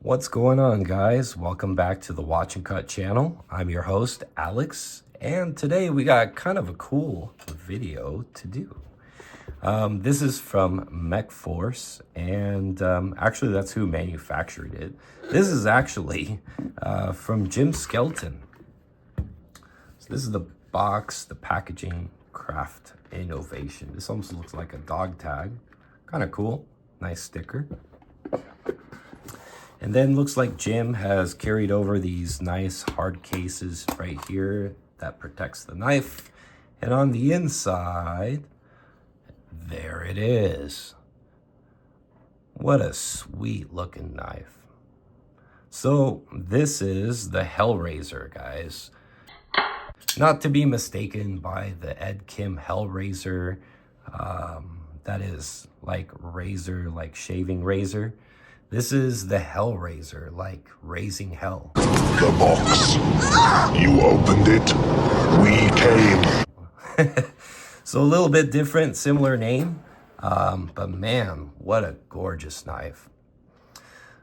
What's going on, guys? Welcome back to the Watch and Cut channel. I'm your host, Alex, and today we got kind of a cool video to do. This is from Mechforce, and actually that's who manufactured it. This is actually from Jim Skelton. So this is the box, the packaging, craft, innovation. This almost looks like a dog tag. Kind of cool. Nice sticker. And then looks like Jim has carried over these nice hard cases right here that protects the knife. And on the inside, there it is. What a sweet looking knife. So this is the Hellraiser, guys. Not to be mistaken by the Ed Kim Hellraiser. That is like razor, like shaving razor. This is the Hellraiser, like raising hell. The box. You opened it. We came. So a little bit different, similar name. But man, what a gorgeous knife.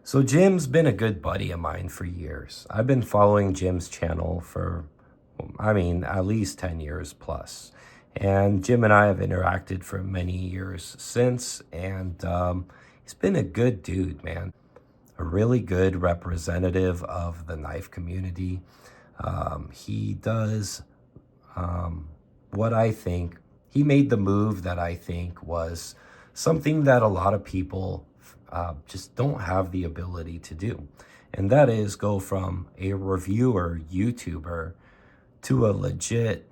So Jim's been a good buddy of mine for years. I've been following Jim's channel for, at least 10 years plus. And Jim and I have interacted for many years since, and he's been a good dude, man. A really good representative of the knife community. He does what I think, he made the move that I think was something that a lot of people just don't have the ability to do. And that is go from a reviewer, YouTuber, to a legit,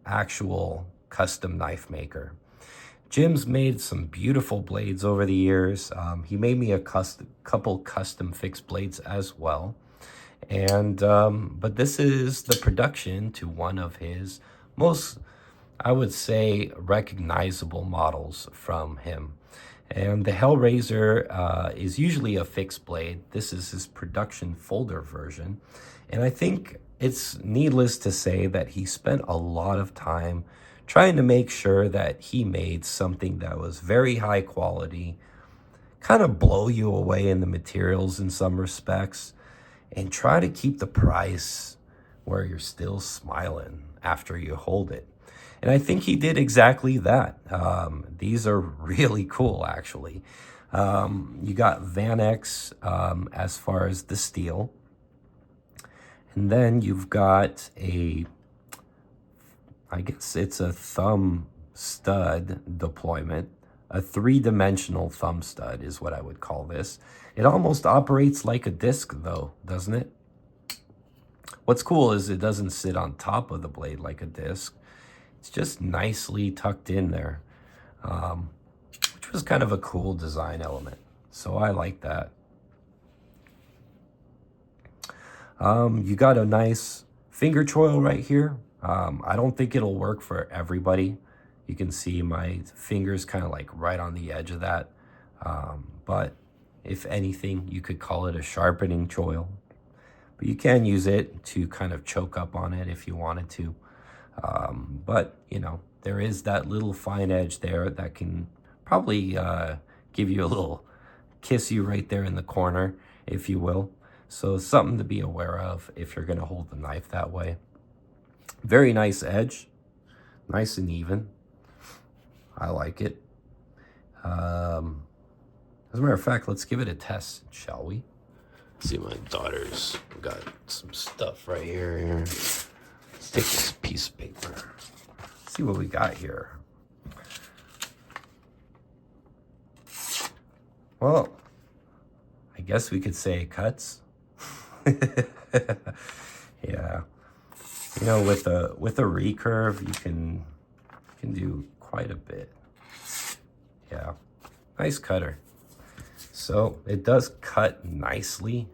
actual custom knife maker. Jim's made some beautiful blades over the years. He made me a couple custom fixed blades as well. And but this is the production to one of his most, I would say, recognizable models from him. And the Hellraiser is usually a fixed blade. This is his production folder version. And I think it's needless to say that he spent a lot of time trying to make sure that he made something that was very high quality, kind of blow you away in the materials in some respects, and try to keep the price where you're still smiling after you hold it. And I think he did exactly that. These are really cool, actually. You got Van X as far as the steel. And then you've got I guess it's a thumb stud deployment. A three-dimensional thumb stud is what I would call this. It almost operates like a disc though, doesn't it? What's cool is it doesn't sit on top of the blade like a disc. It's just nicely tucked in there, which was kind of a cool design element. So I like that. You got a nice finger choil right here. I don't think it'll work for everybody. You can see my fingers kind of like right on the edge of that. But if anything, you could call it a sharpening choil. But you can use it to kind of choke up on it if you wanted to. But, you know, there is that little fine edge there that can probably give you a little kiss you right there in the corner, if you will. So something to be aware of if you're going to hold the knife that way. Very nice edge, nice and even. I like it. As a matter of fact, let's give it a test, shall we? See, my daughter's got some stuff right here. Let's take this piece of paper. See what we got here. Well, I guess we could say it cuts. Yeah. You know, with a recurve, you can do quite a bit. Yeah, nice cutter. So it does cut nicely.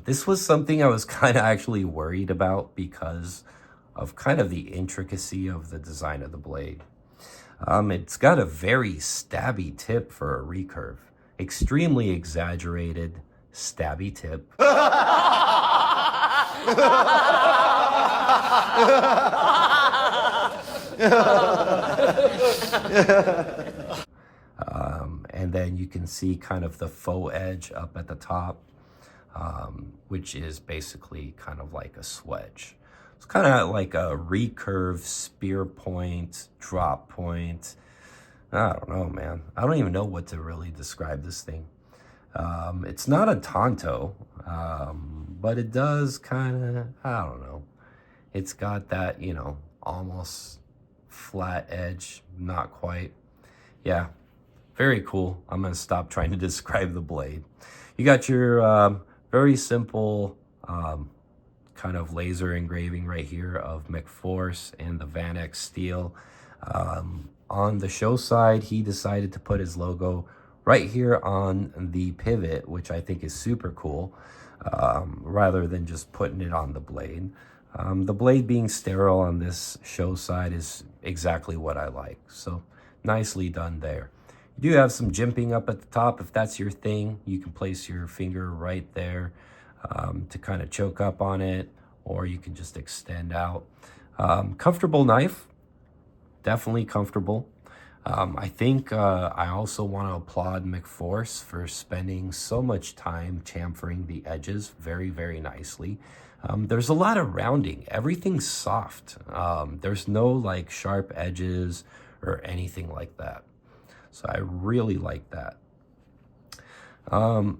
This was something I was kind of actually worried about because of kind of the intricacy of the design of the blade. It's got a very stabby tip for a recurve. Extremely exaggerated stabby tip. And then you can see kind of the faux edge up at the top. which is basically kind of like a swedge. It's kind of like a recurve spear point, drop point. I don't know, man. I don't even know what to really describe this thing. It's not a Tonto, but it does kind of, I don't know. It's got that, you know, almost flat edge, not quite. Yeah, very cool. I'm going to stop trying to describe the blade. You got your very simple kind of laser engraving right here of Mechforce and the Van X steel. On the show side, he decided to put his logo right here on the pivot, which I think is super cool, rather than just putting it on the blade. The blade being sterile on this show side is exactly what I like. So nicely done there. You do have some jimping up at the top. If that's your thing, you can place your finger right there to kind of choke up on it, or you can just extend out. Comfortable knife, definitely comfortable. I think I also want to applaud Mechforce for spending so much time chamfering the edges very, very nicely. There's a lot of rounding. Everything's soft. There's no like sharp edges or anything like that. So I really like that.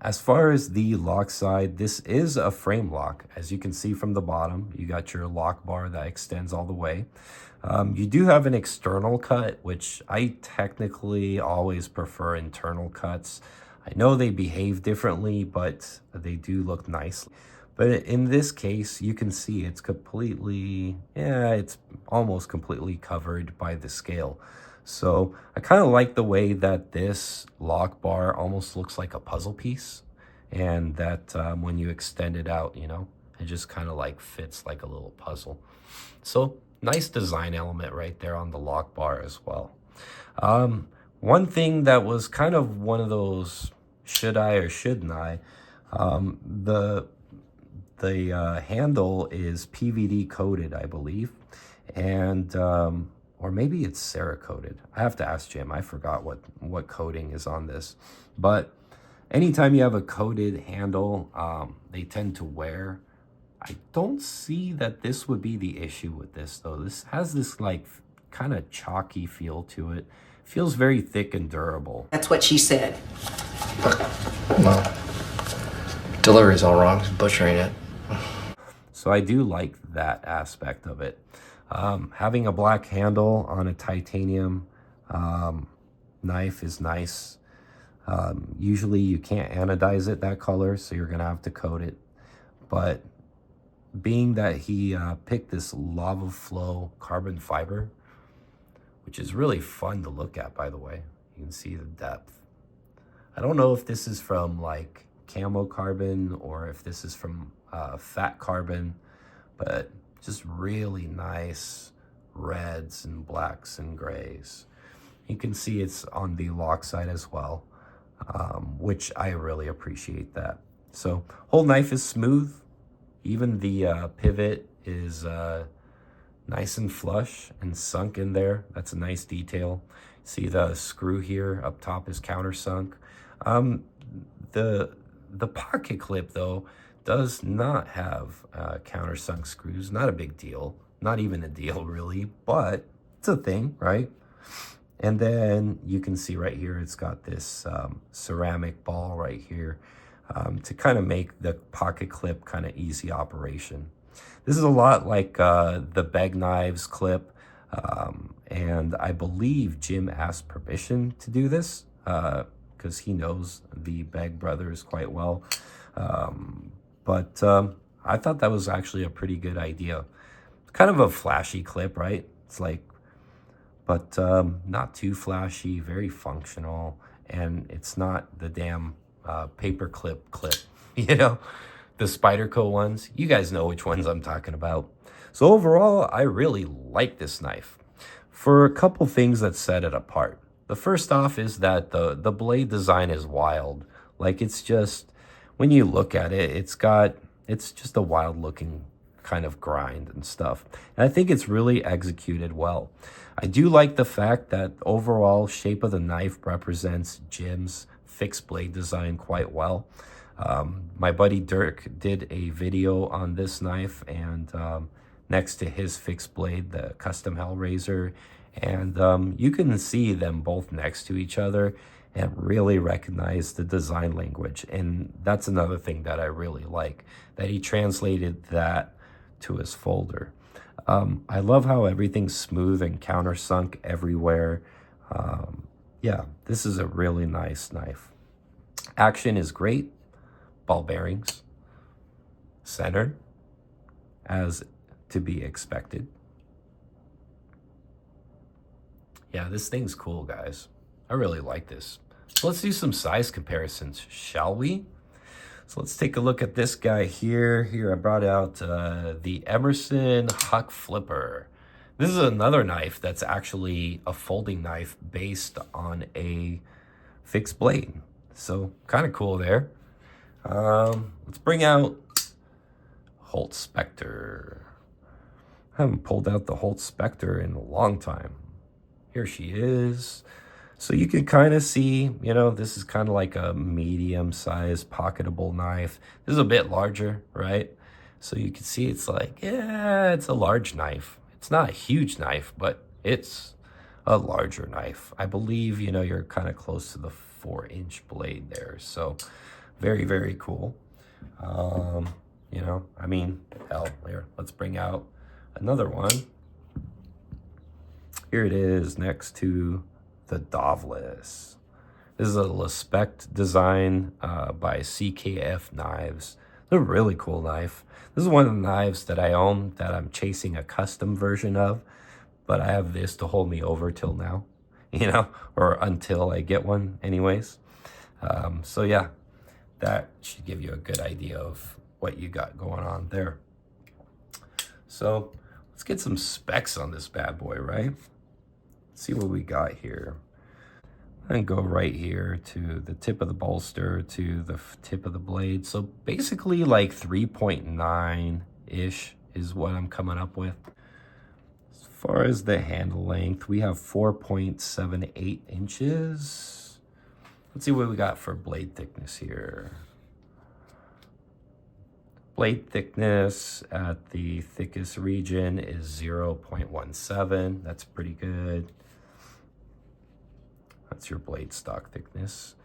As far as the lock side, this is a frame lock. As you can see from the bottom, you got your lock bar that extends all the way. You do have an external cut, which I technically always prefer internal cuts. I know they behave differently, but they do look nice. But in this case, you can see it's completely, it's almost completely covered by the scale. So I kind of like the way that this lock bar almost looks like a puzzle piece, and that when you extend it out, you know, it just kind of like fits like a little puzzle. So nice design element right there on the lock bar as well. One thing that was kind of one of those should I or shouldn't I, the handle is PVD coated, I believe, and or maybe it's Cerakoted. I have to ask Jim. I forgot what coating is on this. But anytime you have a coated handle, they tend to wear. I don't see that this would be the issue with this, though. This has this like kind of chalky feel to it. Feels very thick and durable. That's what she said. Well, delivery's all wrong. He's butchering it. So I do like that aspect of it. Having a black handle on a titanium knife is nice. Usually you can't anodize it that color, so you're gonna have to coat it. But being that he picked this lava flow carbon fiber, which is really fun to look at, by the way. You can see the depth. I don't know if this is from like camo carbon or if this is from fat carbon, but just really nice reds and blacks and grays. You can see it's on the lock side as well, which I really appreciate that. So whole knife is smooth. Even the pivot is nice and flush and sunk in there. That's a nice detail. See the screw here up top is countersunk. The pocket clip though does not have countersunk screws. Not a big deal. Not even a deal really, but it's a thing, right? And then you can see right here, it's got this ceramic ball right here to kind of make the pocket clip kind of easy operation. This is a lot like the Beg Knives clip, and I believe Jim asked permission to do this because he knows the Beg brothers quite well. But I thought that was actually a pretty good idea. Kind of a flashy clip, right? It's like, but not too flashy, very functional, and it's not the damn paper clip, you know, the Spyderco ones. You guys know which ones I'm talking about. So overall, I really like this knife for a couple things that set it apart. The first off is that the blade design is wild. Like, it's just, when you look at it, it's just a wild looking kind of grind and stuff. And I think it's really executed well. I do like the fact that overall shape of the knife represents Jim's fixed blade design quite well. My buddy Dirk did a video on this knife, and next to his fixed blade, the custom Hellraiser, and you can see them both next to each other and really recognize the design language. And that's another thing that I really like, that he translated that to his folder. I love how everything's smooth and countersunk everywhere. Yeah, this is a really nice knife. Action is great. Ball bearings. Centered, as to be expected. Yeah, this thing's cool, guys. I really like this. So let's do some size comparisons, shall we? So let's take a look at this guy here. Here I brought out the Emerson Huck Flipper. This is another knife that's actually a folding knife based on a fixed blade. So kind of cool there. Let's bring out Holt Spectre. I haven't pulled out the Holt Spectre in a long time. Here she is. So you can kind of see, you know, this is kind of like a medium-sized pocketable knife. This is a bit larger, right? So you can see it's like, yeah, it's a large knife. It's not a huge knife, but it's a larger knife. I believe, you know, you're kind of close to the 4-inch blade there. So very, very cool. You know, I mean, hell, here, let's bring out another one. Here it is next to the Dovless. This is a Lespect design by CKF Knives. It's a really cool knife. This is one of the knives that I own that I'm chasing a custom version of, but I have this to hold me over till now, you know, or until I get one anyways. So yeah, that should give you a good idea of what you got going on there. So let's get some specs on this bad boy, right? Let's see what we got here. And go right here to the tip of the bolster to the tip of the blade. So basically like 3.9-ish is what I'm coming up with. As far as the handle length, we have 4.78 inches. Let's see what we got for blade thickness here. Blade thickness at the thickest region is 0.17. That's pretty good. That's your blade stock thickness.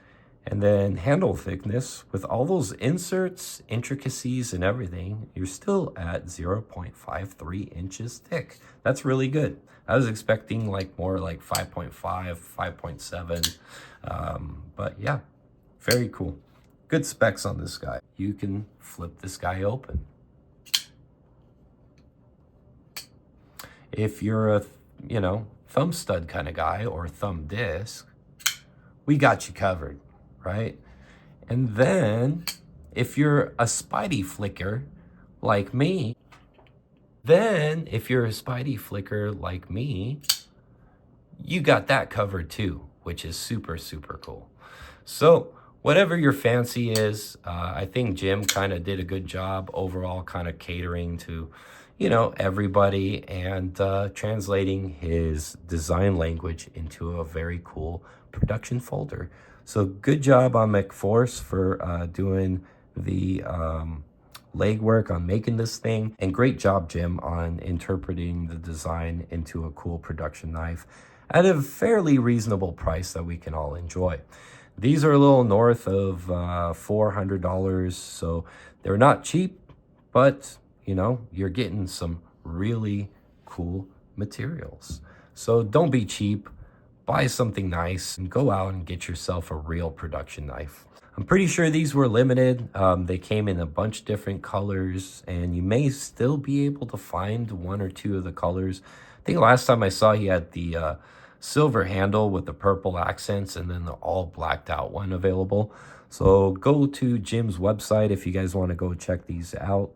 And then handle thickness, with all those inserts, intricacies, and everything, you're still at 0.53 inches thick. That's really good. I was expecting like more like 5.5, 5.7. But yeah, very cool. Good specs on this guy. You can flip this guy open. If you're a, you know, thumb stud kind of guy or thumb disc, we got you covered, right? And then if you're a Spidey flicker like me, you got that covered too, which is super, super cool. So whatever your fancy is, I think Jim kind of did a good job overall, kind of catering to, you know, everybody, and translating his design language into a very cool production folder. So good job on Mechforce for doing the legwork on making this thing, and great job, Jim, on interpreting the design into a cool production knife at a fairly reasonable price that we can all enjoy. These are a little north of $400, so they're not cheap, but you know, you're getting some really cool materials. So don't be cheap, buy something nice, and go out and get yourself a real production knife. I'm pretty sure these were limited. They came in a bunch of different colors, and you may still be able to find one or two of the colors. I think last time I saw he had the silver handle with the purple accents, and then the all blacked out one available. So go to Jim's website if you guys want to go check these out.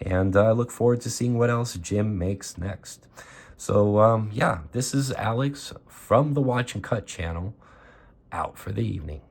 And I look forward to seeing what else Jim makes next. So yeah, this is Alex from the Watch and Cut channel, out for the evening.